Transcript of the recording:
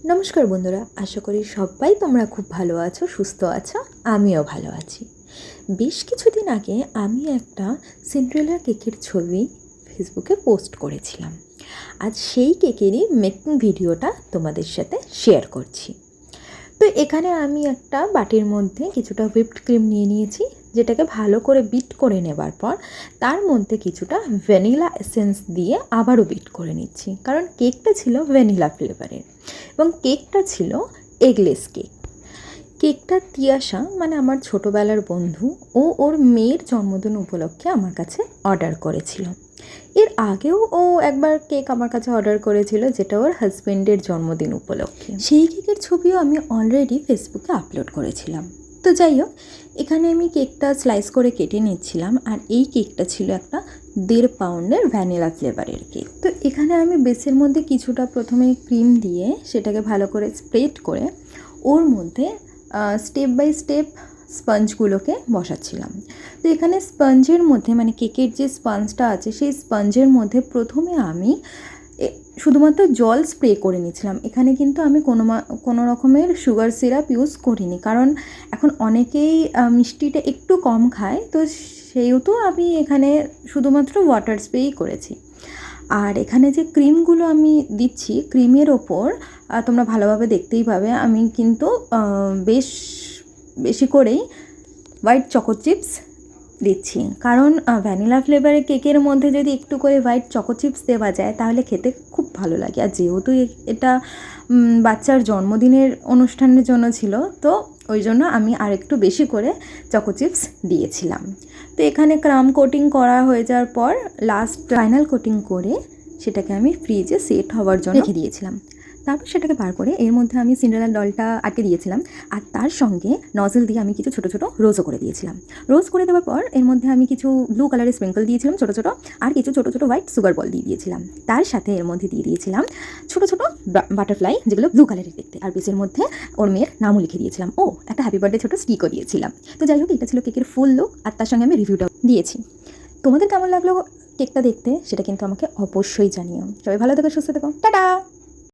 নমস্কার বন্ধুরা, আশা করি সবাই তোমরা খুব ভালো আছো, সুস্থ আছো। আমিও ভালো আছি। বেশ কিছুদিন আগে আমি একটা সিন্ড্রেলা কেকের ছবি ফেসবুকে পোস্ট করেছিলাম। আজ সেই কেকেরই মেকিং ভিডিওটা তোমাদের সাথে শেয়ার করছি। তো এখানে আমি একটা বাটির মধ্যে কিছুটা হুইপড ক্রিম নিয়ে নিয়েছি, যেটাকে ভালো করে বিট করে নেবার পর তার মধ্যে কিছুটা ভ্যানিলা এসেন্স দিয়ে আবারও বিট করে নিচ্ছি, কারণ কেকটা ছিল ভ্যানিলা ফ্লেভারের এবং কেকটা ছিল এগলেস কেক। কেকটা তিয়াশা, মানে আমার ছোটোবেলার বন্ধু, ও ওর মেয়ের জন্মদিন উপলক্ষে আমার কাছে অর্ডার করেছিল। এর আগেও ও একবার কেক আমার কাছে অর্ডার করেছিল, যেটা ওর হাজব্যান্ডের জন্মদিন উপলক্ষে। সেই কেকের ছবিও আমি অলরেডি ফেসবুকে আপলোড করেছিলাম। তো যাই হোক, এখানে আমি কেকটা স্লাইস করে কেটে নিচ্ছিলাম, আর এই কেকটা ছিল একটা 1.5 পাউন্ডের ভ্যানিলা ফ্লেভারের কেক। তো এখানে আমি বেসের মধ্যে কিছুটা প্রথমে ক্রিম দিয়ে সেটাকে ভালো করে স্প্রেড করে ওর মধ্যে স্টেপ বাই স্টেপ স্পঞ্জগুলোকে বসাচ্ছিলাম। তো এখানে স্পঞ্জের মধ্যে, মানে কেকের যে স্পঞ্জটা আছে সেই স্পঞ্জের মধ্যে প্রথমে আমি শুধুমাত্র জল স্প্রে করে নিয়েছিলাম। এখানে কিন্তু আমি কোনো রকমের সুগার সিরাপ ইউজ করিনি, কারণ এখন অনেকেই মিষ্টিটা একটু কম খায়, তো সেহেতু আমি এখানে শুধুমাত্র ওয়াটার স্প্রেই করেছি। আর এখানে যে ক্রিমগুলো আমি দিচ্ছি, ক্রিমের ওপর তোমরা ভালোভাবে দেখতেই পাবে, আমি কিন্তু বেশ বেশি করেই হোয়াইট চকো চিপস দিচ্ছি, কারণ ভ্যানিলা ফ্লেভারের কেকের মধ্যে যদি একটু করে হোয়াইট চকো চিপস দেওয়া যায় তাহলে খেতে খুব ভালো লাগে। আর যেহেতু এটা বাচ্চার জন্মদিনের অনুষ্ঠানের জন্য ছিল, তো ওই জন্য আমি আর একটু বেশি করে চকো চিপস দিয়েছিলাম। তো এখানে ক্রাম কোটিং করা হয়ে যাওয়ার পর লাস্ট ফাইনাল কোটিং করে সেটাকে আমি ফ্রিজে সেট হওয়ার জন্য রেখে দিয়েছিলাম। তারপর সেটাকে বার করে এর মধ্যে আমি সিন্ডারেলা ডলটা আটকে দিয়েছিলাম, আর তার সঙ্গে নজল দিয়ে আমি কিছু ছোটো ছোটো রোজও করে দিয়েছিলাম। রোজ করে দেওয়ার পর এর মধ্যে আমি কিছু ব্লু কালারের স্প্রিঙ্কল দিয়েছিলাম ছোটো ছোটো, আর কিছু ছোটো ছোটো হোয়াইট সুগার বল দিয়ে দিয়েছিলাম। তার সাথে এর মধ্যে দিয়ে দিয়েছিলাম ছোটো ছোটো বাটারফ্লাই, যেগুলো ব্লু কালারের দেখতে, আর বেসের মধ্যে ওর মেয়ের নামও লিখে দিয়েছিলাম। ও একটা হ্যাপি বার্থডে ছোটো স্টিকও দিয়েছিলাম। তো যাই হোক, এটা ছিল কেকের ফুল লুক, আর তার সঙ্গে আমি রিভিউটাও দিয়েছি। তোমাদের কেমন লাগলো কেকটা দেখতে সেটা কিন্তু আমাকে অবশ্যই জানিও। সবাই ভালো থেকো, সুস্থ থেকো, টাটা।